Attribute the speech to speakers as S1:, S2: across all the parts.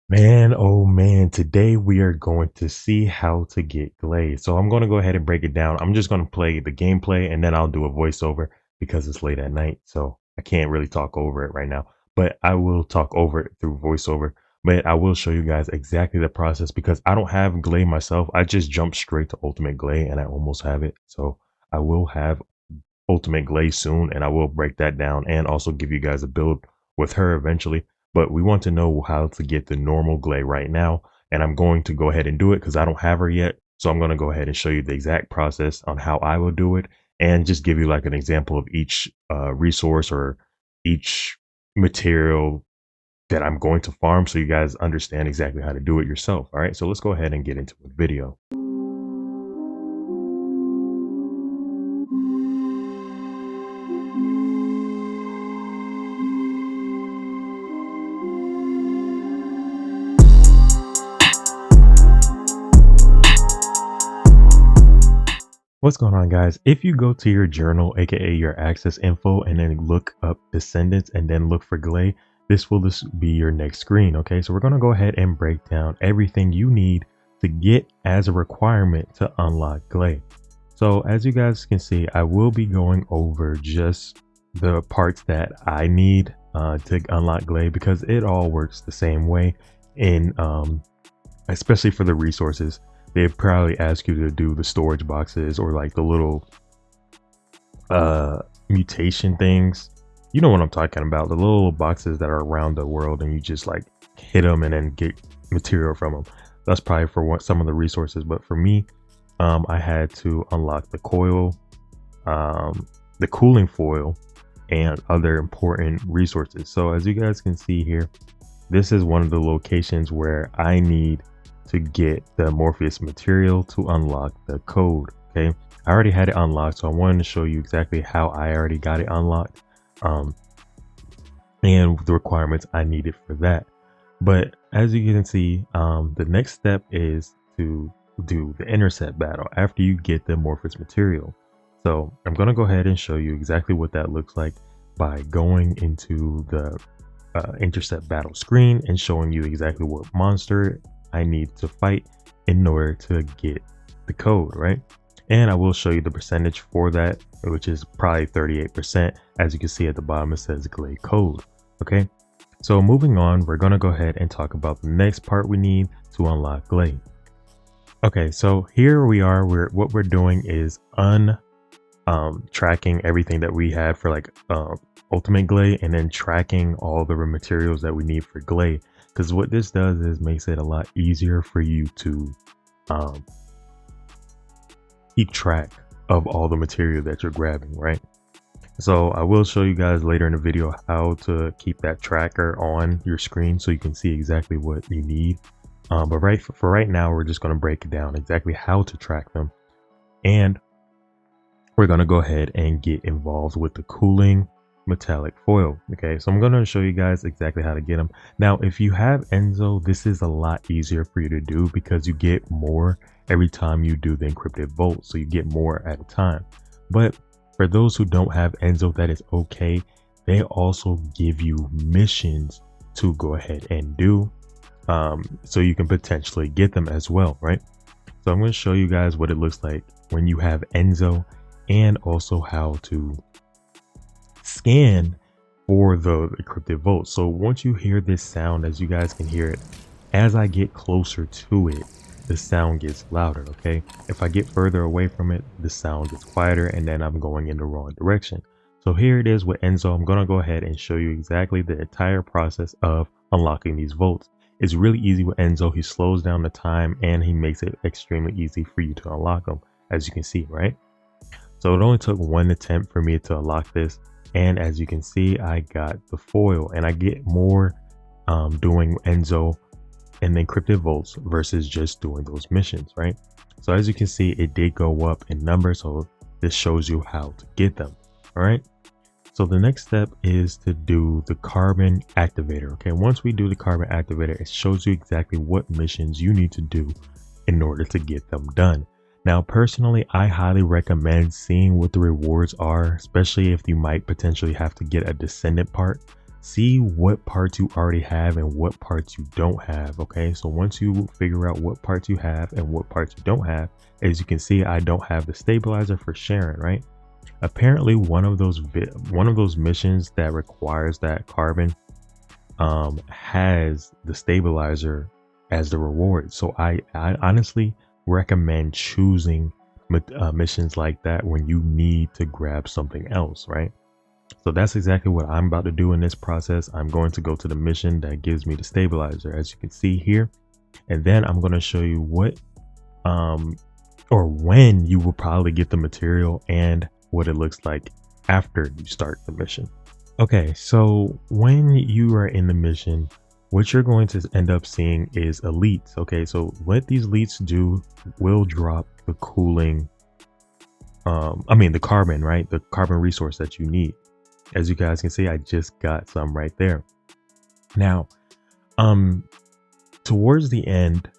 S1: Man, oh man, today we are going to see how to get Glay. So I'm going to go ahead and break it down. I'm just going to play the gameplay and then I'll do a voiceover because it's late at night. So I can't really talk over it right now, but I will talk over it through voiceover. But I will show you guys exactly the process because I don't have Glay myself. I just jumped straight to Ultimate Glay and I almost have it. So I will have Ultimate Glay soon, and I will break that down and also give you guys a build with her eventually. But we want to know how to get the normal Glay right now, and I'm going to go ahead and do it because I don't have her yet. So I'm going to go ahead and show you the exact process on how I will do it, and just give you like an example of each resource or each material that I'm going to farm, so you guys understand exactly how to do it yourself. All right, so let's go ahead and get into the video. What's going on, guys? If you go to your journal, aka your access info, and then look up Descendants and then look for Glay, this will just be your next screen. Okay, so we're going to go ahead and break down everything you need to get as a requirement to unlock Glay. So as you guys can see, I will be going over just the parts that I need to unlock Glay because it all works the same way in especially for the resources. They probably ask you to do the storage boxes or like the little mutation things. You know what I'm talking about, the little boxes that are around the world and you just like hit them and then get material from them. That's probably for what some of the resources, but for me, I had to unlock the coil, the cooling foil, and other important resources. So as you guys can see here, this is one of the locations where I need to get the Morpheus material to unlock the code. Okay, I already had it unlocked, so I wanted to show you exactly how I already got it unlocked, and the requirements I needed for that. But as you can see, the next step is to do the intercept battle after you get the Morpheus material. So I'm going to go ahead and show you exactly what that looks like by going into the intercept battle screen and showing you exactly what monster I need to fight in order to get the code, right? And I will show you the percentage for that, which is probably 38%. As you can see at the bottom, it says Glay code. Okay, so moving on, we're going to go ahead and talk about the next part we need to unlock Glay. Okay, so here we are. What we're doing is tracking everything that we had for like ultimate Glay, and then tracking all the materials that we need for Glay, because what this does is makes it a lot easier for you to keep track of all the material that you're grabbing, right? So I will show you guys later in the video how to keep that tracker on your screen so you can see exactly what you need, but for right now, we're just going to break it down exactly how to track them, and we're going to go ahead and get involved with the cooling metallic foil. Okay, so I'm going to show you guys exactly how to get them. Now, if you have Enzo, this is a lot easier for you to do because you get more every time you do the encrypted vault, so you get more at a time. But for those who don't have Enzo, that is okay. They also give you missions to go ahead and do, so you can potentially get them as well, right? So I'm going to show you guys what it looks like when you have Enzo, and also how to scan for the encrypted vault. So once you hear this sound, as you guys can hear it, as I get closer to it, the sound gets louder. Okay, if I get further away from it, the sound gets quieter, and then I'm going in the wrong direction. So here it is with Enzo. I'm going to go ahead and show you exactly the entire process of unlocking these vaults. It's really easy with Enzo. He slows down the time and he makes it extremely easy for you to unlock them, as you can see, right? So it only took one attempt for me to unlock this, and as you can see, I got the foil, and I get more doing Enzo and the encrypted vaults versus just doing those missions, right? So as you can see, it did go up in numbers, so this shows you how to get them. All right, so the next step is to do the carbon activator. Okay, once we do the carbon activator, it shows you exactly what missions you need to do in order to get them done. Now, personally, I highly recommend seeing what the rewards are, especially if you might potentially have to get a descendant part, see what parts you already have and what parts you don't have. Okay, so once you figure out what parts you have and what parts you don't have, as you can see, I don't have the stabilizer for Sharon, right? Apparently one of those missions that requires that carbon has the stabilizer as the reward. So I honestly recommend choosing missions like that when you need to grab something else, right? So that's exactly what I'm about to do in this process. I'm going to go to the mission that gives me the stabilizer, as you can see here, and then I'm going to show you what or when you will probably get the material and what it looks like after you start the mission. Okay, so when you are in the mission, what you're going to end up seeing is elites. Okay, so what these elites do will drop the cooling, the carbon, right? The carbon resource that you need. As you guys can see, I just got some right there. Now, towards the end,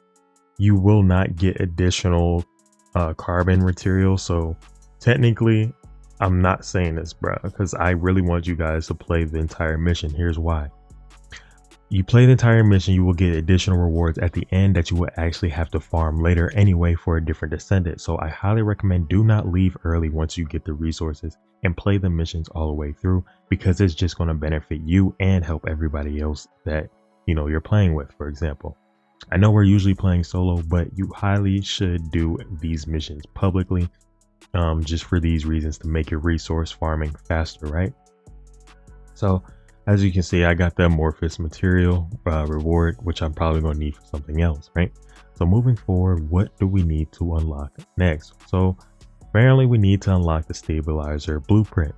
S1: you will not get additional carbon material. So technically, I'm not saying this, bro, because I really want you guys to play the entire mission. Here's why. You play the entire mission, you will get additional rewards at the end that you will actually have to farm later anyway for a different descendant. So I highly recommend do not leave early once you get the resources and play the missions all the way through, because it's just going to benefit you and help everybody else that you're playing with. For example, I know we're usually playing solo, but you highly should do these missions publicly, just for these reasons, to make your resource farming faster, right? So as you can see, I got the amorphous material reward, which I'm probably going to need for something else, right? So moving forward, what do we need to unlock next? So apparently we need to unlock the stabilizer blueprint.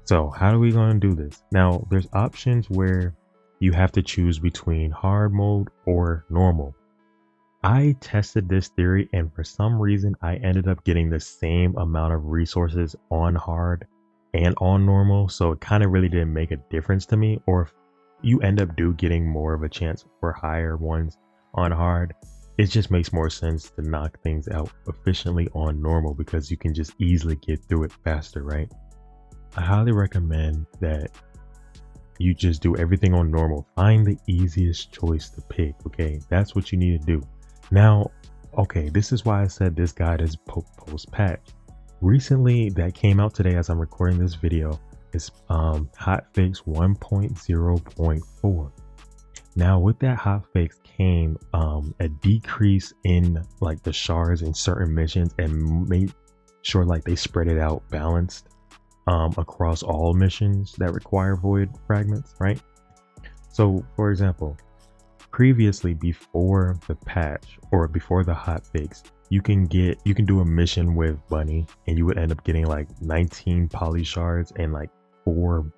S1: So how are we going to do this? Now, there's options where you have to choose between hard mode or normal. I tested this theory, and for some reason I ended up getting the same amount of resources on hard and on normal, so it kind of really didn't make a difference to me. Or if you end up getting more of a chance for higher ones on hard, it just makes more sense to knock things out efficiently on normal, because you can just easily get through it faster, right? I highly recommend that you just do everything on normal. Find the easiest choice to pick. Okay, that's what you need to do. Now, okay, this is why I said this guide is post patch. Recently, that came out today as I'm recording this video, is hotfix 1.0.4. Now with that hotfix came a decrease in like the shards in certain missions, and made sure like they spread it out balanced across all missions that require void fragments, right? So for example, previously, before the patch or before the hotfix, you can do a mission with Bunny and you would end up getting like 19 poly shards and like 4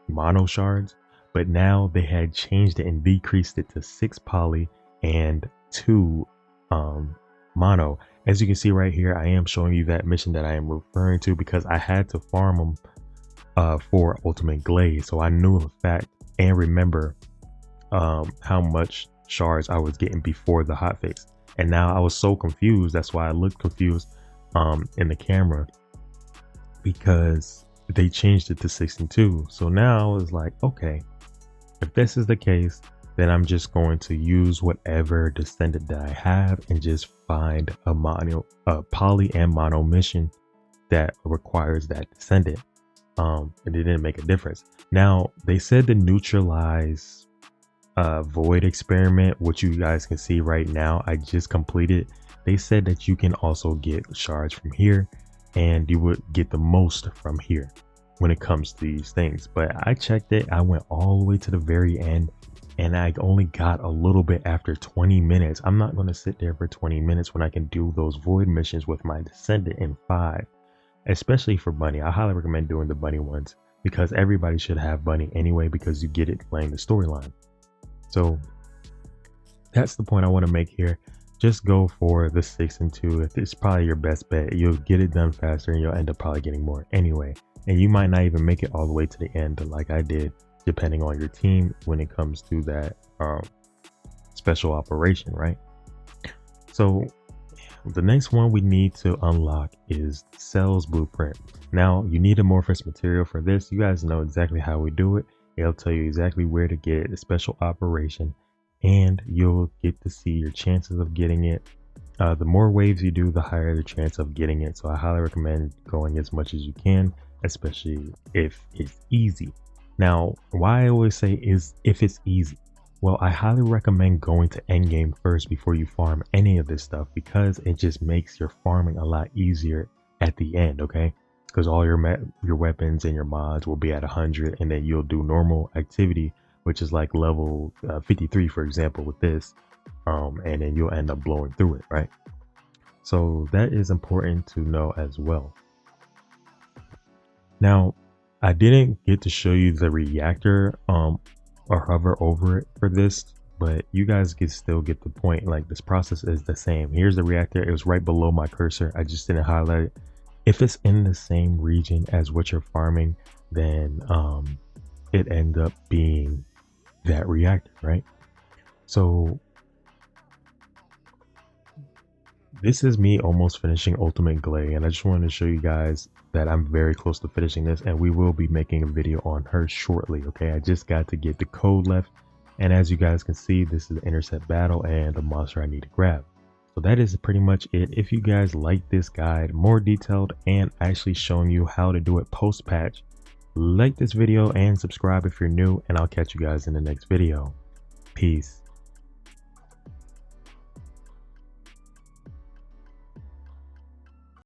S1: mono shards. But now they had changed it and decreased it to 6 poly and 2 mono. As you can see right here, I am showing you that mission that I am referring to, because I had to farm them for ultimate Glay. So I knew the fact and remember how much shards I was getting before the hotfix, and now I was so confused. That's why I looked confused in the camera, because they changed it to 6 and 2. So now I was like, okay, if this is the case, then I'm just going to use whatever descendant that I have and just find a poly and mono mission that requires that descendant. And it didn't make a difference. Now they said to neutralize void experiment, which you guys can see right now I just completed. They said that you can also get shards from here, and you would get the most from here when it comes to these things. But I checked it, I went all the way to the very end, and I only got a little bit after 20 minutes. I'm not going to sit there for 20 minutes when I can do those void missions with my descendant in 5, especially for Bunny. I highly recommend doing the Bunny ones, because everybody should have Bunny anyway, because you get it playing the storyline. So that's the point I want to make here. Just go for the 6 and 2. It's probably your best bet. You'll get it done faster, and you'll end up probably getting more anyway. And you might not even make it all the way to the end like I did, depending on your team when it comes to that special operation, right? So the next one we need to unlock is Cells Blueprint. Now you need amorphous material for this. You guys know exactly how we do it. It'll tell you exactly where to get a special operation, and you'll get to see your chances of getting it. The more waves you do, the higher the chance of getting it. So I highly recommend going as much as you can, especially if it's easy. Now, why I always say is if it's easy. Well, I highly recommend going to endgame first before you farm any of this stuff, because it just makes your farming a lot easier at the end, okay? Because all your weapons and your mods will be at 100, and then you'll do normal activity, which is like level 53, for example, with this. And then you'll end up blowing through it, right? So that is important to know as well. Now, I didn't get to show you the reactor or hover over it for this, but you guys can still get the point. Like, this process is the same. Here's the reactor. It was right below my cursor. I just didn't highlight it. If it's in the same region as what you're farming, then it ends up being that reactor, right? So this is me almost finishing Ultimate Glay, and I just wanted to show you guys that I'm very close to finishing this, and we will be making a video on her shortly. Okay, I just got to get the code left, and as you guys can see, this is the intercept battle and the monster I need to grab. So that is pretty much it. If you guys like this guide, more detailed and actually showing you how to do it post patch, like this video and subscribe if you're new, and I'll catch you guys in the next video. Peace.